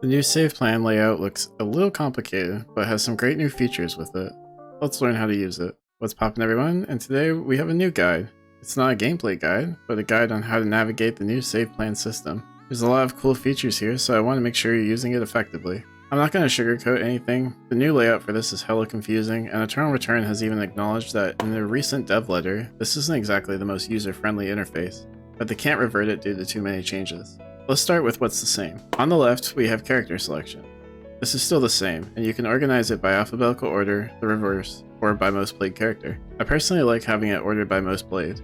The new save plan layout looks a little complicated, but has some great new features with it. Let's learn how to use it. What's poppin' everyone, and today we have a new guide. It's not a gameplay guide, but a guide on how to navigate the new save plan system. There's a lot of cool features here, so I want to make sure you're using it effectively. I'm not going to sugarcoat anything. The new layout for this is hella confusing, and Eternal Return has even acknowledged that in their recent dev letter, this isn't exactly the most user-friendly interface, but they can't revert it due to too many changes. Let's start with what's the same. On the left, we have character selection. This is still the same, and you can organize it by alphabetical order, the reverse, or by most played character. I personally like having it ordered by most played.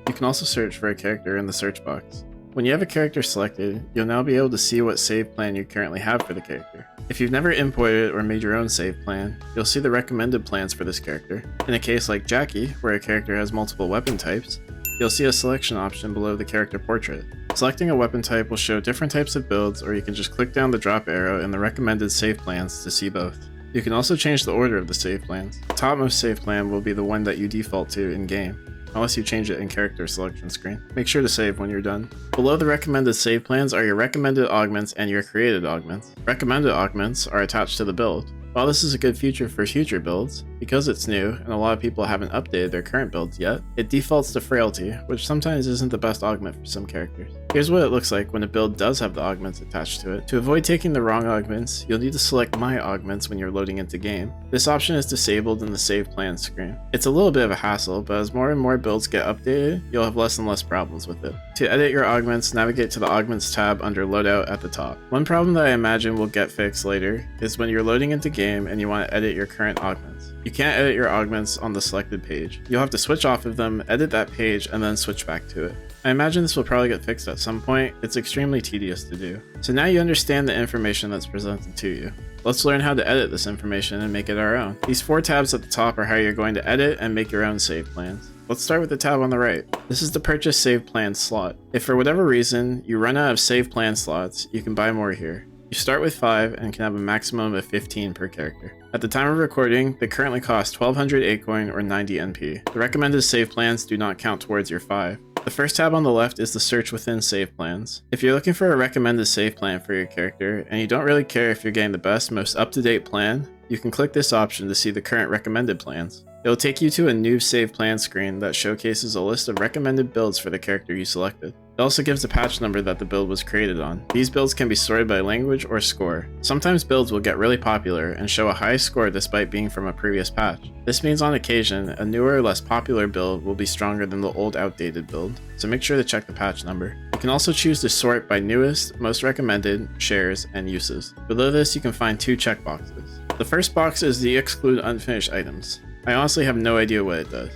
You can also search for a character in the search box. When you have a character selected, you'll now be able to see what save plan you currently have for the character. If you've never imported or made your own save plan, you'll see the recommended plans for this character. In a case like Jackie, where a character has multiple weapon types, you'll see a selection option below the character portrait. Selecting a weapon type will show different types of builds, or you can just click down the drop arrow in the recommended save plans to see both. You can also change the order of the save plans. The topmost save plan will be the one that you default to in-game, unless you change it in character selection screen. Make sure to save when you're done. Below the recommended save plans are your recommended augments and your created augments. Recommended augments are attached to the build. While this is a good feature for future builds, because it's new and a lot of people haven't updated their current builds yet, it defaults to Frailty, which sometimes isn't the best augment for some characters. Here's what it looks like when a build does have the augments attached to it. To avoid taking the wrong augments, you'll need to select My Augments when you're loading into game. This option is disabled in the Save Plans screen. It's a little bit of a hassle, but as more and more builds get updated, you'll have less and less problems with it. To edit your augments, navigate to the Augments tab under Loadout at the top. One problem that I imagine will get fixed later is when you're loading into game and you want to edit your current augments. You can't edit your augments on the selected page. You'll have to switch off of them, edit that page, and then switch back to it. I imagine this will probably get fixed at some point. It's extremely tedious to do. So now you understand the information that's presented to you. Let's learn how to edit this information and make it our own. These 4 tabs at the top are how you're going to edit and make your own save plans. Let's start with the tab on the right. This is the purchase save plan slot. If for whatever reason you run out of save plan slots, you can buy more here. You start with 5 and can have a maximum of 15 per character. At the time of recording, they currently cost 1200 Acorn or 90 NP. The recommended save plans do not count towards your 5. The first tab on the left is the search within save plans. If you're looking for a recommended save plan for your character, and you don't really care if you're getting the best, most up-to-date plan, you can click this option to see the current recommended plans. It will take you to a new save plan screen that showcases a list of recommended builds for the character you selected. It also gives the patch number that the build was created on. These builds can be sorted by language or score. Sometimes builds will get really popular and show a high score despite being from a previous patch. This means on occasion, a newer or less popular build will be stronger than the old outdated build, so make sure to check the patch number. You can also choose to sort by newest, most recommended, shares, and uses. Below this you can find 2 checkboxes. The first box is the exclude unfinished items. I honestly have no idea what it does.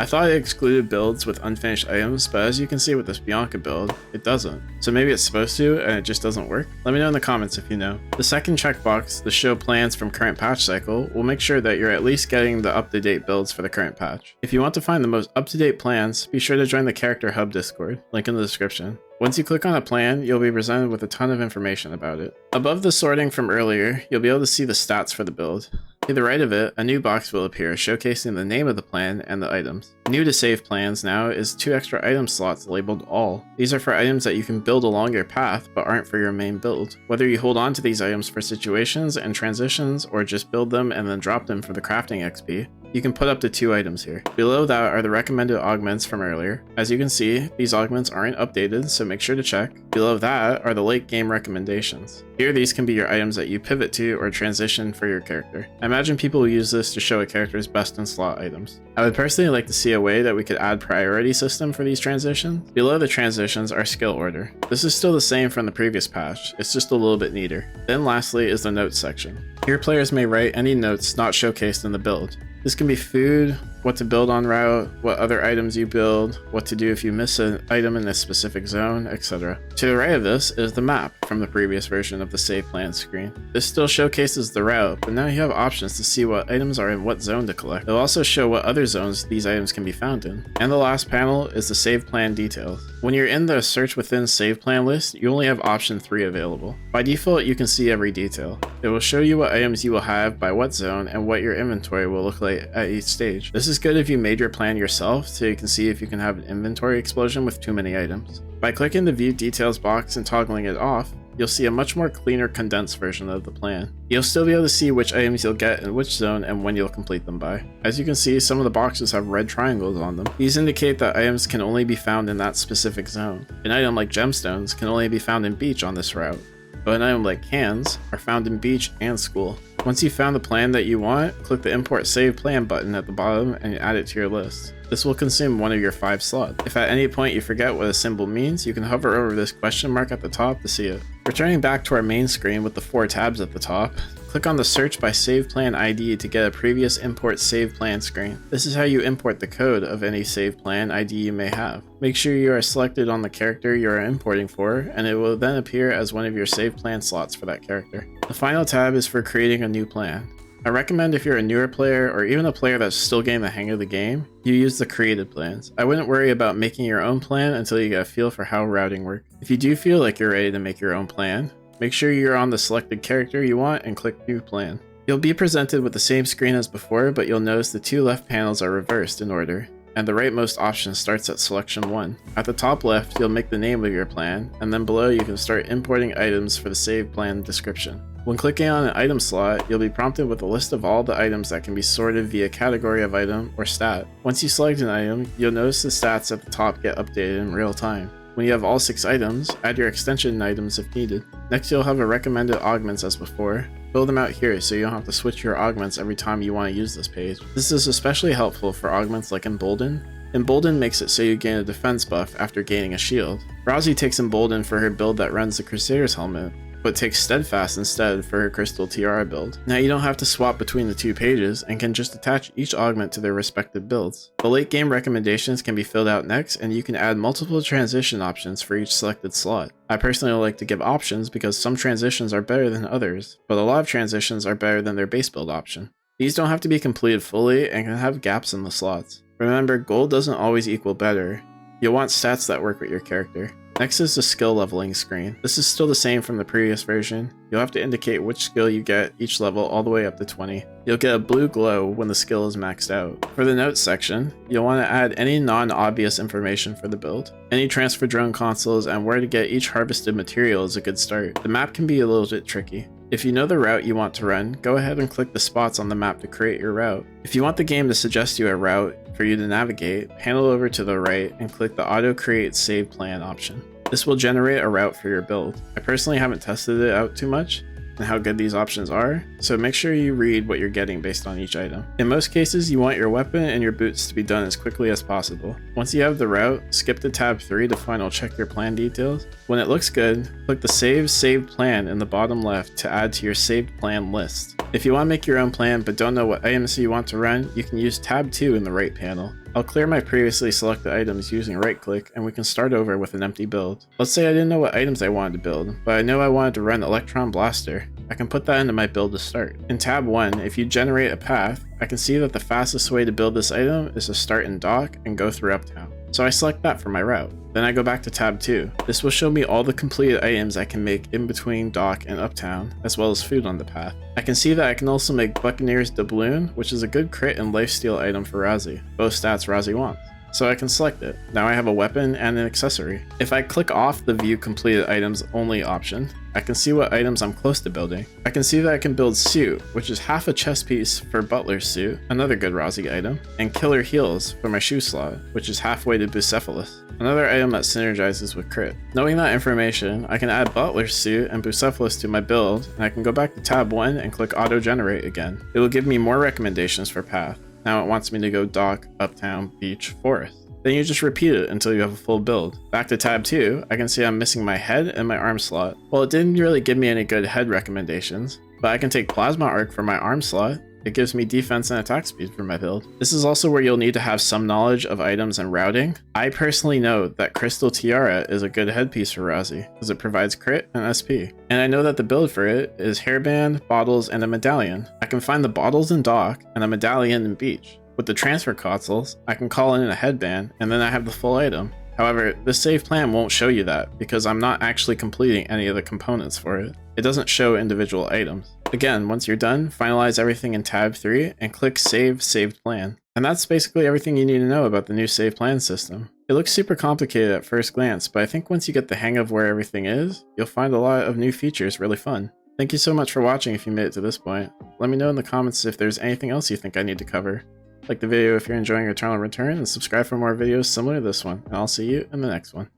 I thought it excluded builds with unfinished items, but as you can see with this Bianca build, it doesn't. So maybe it's supposed to, and it just doesn't work? Let me know in the comments if you know. The second checkbox, the show plans from current patch cycle, will make sure that you're at least getting the up-to-date builds for the current patch. If you want to find the most up-to-date plans, be sure to join the Character Hub Discord, link in the description. Once you click on a plan, you'll be presented with a ton of information about it. Above the sorting from earlier, you'll be able to see the stats for the build. To the right of it, a new box will appear showcasing the name of the plan and the items. New to save plans now is 2 extra item slots labeled All. These are for items that you can build along your path but aren't for your main build. Whether you hold on to these items for situations and transitions or just build them and then drop them for the crafting XP, you can put up to 2 items here. Below that are the recommended augments from earlier. As you can see, these augments aren't updated, so make sure to check. Below that are the late game recommendations. Here these can be your items that you pivot to or transition for your character. I imagine people will use this to show a character's best in slot items. I would personally like to see a way that we could add priority system for these transitions. Below the transitions are skill order. This is still the same from the previous patch, it's just a little bit neater. Then lastly is the notes section. Here players may write any notes not showcased in the build. This can be food, what to build on route, what other items you build, what to do if you miss an item in a specific zone, etc. To the right of this is the map from the previous version of the save plan screen. This still showcases the route, but now you have options to see what items are in what zone to collect. It'll also show what other zones these items can be found in. And the last panel is the save plan details. When you're in the search within save plan list, you only have option 3 available. By default, you can see every detail. It will show you what items you will have by what zone and what your inventory will look like at each stage. This is good if you made your plan yourself, so you can see if you can have an inventory explosion with too many items. By clicking the View Details box and toggling it off, you'll see a much more cleaner, condensed version of the plan. You'll still be able to see which items you'll get in which zone and when you'll complete them by. As you can see, some of the boxes have red triangles on them. These indicate that items can only be found in that specific zone. An item like gemstones can only be found in beach on this route, but an item like cans are found in beach and school. Once you've found the plan that you want, click the Import Save Plan button at the bottom and add it to your list. This will consume one of your 5 slots. If at any point you forget what a symbol means, you can hover over this question mark at the top to see it. Returning back to our main screen with the 4 tabs at the top, click on the Search by Save Plan ID to get a previous Import Save Plan screen. This is how you import the code of any save plan ID you may have. Make sure you are selected on the character you are importing for, and it will then appear as one of your save plan slots for that character. The final tab is for creating a new plan. I recommend if you're a newer player or even a player that's still getting the hang of the game, you use the created plans. I wouldn't worry about making your own plan until you get a feel for how routing works. If you do feel like you're ready to make your own plan, make sure you're on the selected character you want and click New Plan. You'll be presented with the same screen as before, but you'll notice the 2 left panels are reversed in order, and the rightmost option starts at Selection 1. At the top left, you'll make the name of your plan, and then below you can start importing items for the save plan description. When clicking on an item slot, you'll be prompted with a list of all the items that can be sorted via category of item or stat. Once you select an item, you'll notice the stats at the top get updated in real time. When you have all 6 items, add your extension items if needed. Next, you'll have a recommended augments as before. Fill them out here so you don't have to switch your augments every time you want to use this page. This is especially helpful for augments like Embolden. Embolden makes it so you gain a defense buff after gaining a shield. Rosie takes Embolden for her build that runs the Crusader's helmet, but takes Steadfast instead for her Crystal Tiara build. Now you don't have to swap between the 2 pages and can just attach each augment to their respective builds. The late game recommendations can be filled out next, and you can add multiple transition options for each selected slot. I personally like to give options because some transitions are better than others, but a lot of transitions are better than their base build option. These don't have to be completed fully and can have gaps in the slots. Remember, gold doesn't always equal better. You'll want stats that work with your character. Next is the skill leveling screen. This is still the same from the previous version. You'll have to indicate which skill you get each level all the way up to 20. You'll get a blue glow when the skill is maxed out. For the notes section, you'll want to add any non-obvious information for the build. Any transfer drone consoles and where to get each harvested material is a good start. The map can be a little bit tricky. If you know the route you want to run, go ahead and click the spots on the map to create your route. If you want the game to suggest you a route for you to navigate, panel over to the right and click the Auto Create Save Plan option. This will generate a route for your build. I personally haven't tested it out too much and how good these options are, so make sure you read what you're getting based on each item. In most cases, you want your weapon and your boots to be done as quickly as possible. Once you have the route, skip to tab 3 to final check your plan details. When it looks good, click the Save Saved Plan in the bottom left to add to your saved plan list. If you want to make your own plan but don't know what items you want to run, you can use tab 2 in the right panel. I'll clear my previously selected items using right click and we can start over with an empty build. Let's say I didn't know what items I wanted to build, but I know I wanted to run Electron Blaster. I can put that into my build to start. In tab 1, if you generate a path, I can see that the fastest way to build this item is to start in dock and go through Uptown. So I select that for my route. Then I go back to tab 2. This will show me all the completed items I can make in between dock and Uptown, as well as food on the path. I can see that I can also make Buccaneer's Doubloon, which is a good crit and lifesteal item for Rosie, both stats Rosie wants. So I can select it. Now I have a weapon and an accessory. If I click off the View Completed Items Only option, I can see what items I'm close to building. I can see that I can build Suit, which is half a chest piece for Butler's Suit, another good Rosie item, and Killer Heels for my shoe slot, which is halfway to Bucephalus, another item that synergizes with crit. Knowing that information, I can add Butler's Suit and Bucephalus to my build, and I can go back to tab 1 and click Auto Generate again. It will give me more recommendations for path. Now it wants me to go dock, Uptown, beach, forest. Then you just repeat it until you have a full build. Back to tab 2, I can see I'm missing my head and my arm slot. Well, it didn't really give me any good head recommendations, but I can take Plasma Arc for my arm slot. It gives me defense and attack speed for my build. This is also where you'll need to have some knowledge of items and routing. I personally know that Crystal Tiara is a good headpiece for Rosie, as it provides crit and SP. And I know that the build for it is hairband, bottles, and a medallion. I can find the bottles in dock and a medallion in beach. With the transfer consoles, I can call in a headband, and then I have the full item. However, this save plan won't show you that, because I'm not actually completing any of the components for it. It doesn't show individual items. Again, once you're done, finalize everything in tab 3 and click Save Saved Plan. And that's basically everything you need to know about the new save plan system. It looks super complicated at first glance, but I think once you get the hang of where everything is, you'll find a lot of new features really fun. Thank you so much for watching if you made it to this point. Let me know in the comments if there's anything else you think I need to cover. Like the video if you're enjoying Eternal Return, and subscribe for more videos similar to this one, and I'll see you in the next one.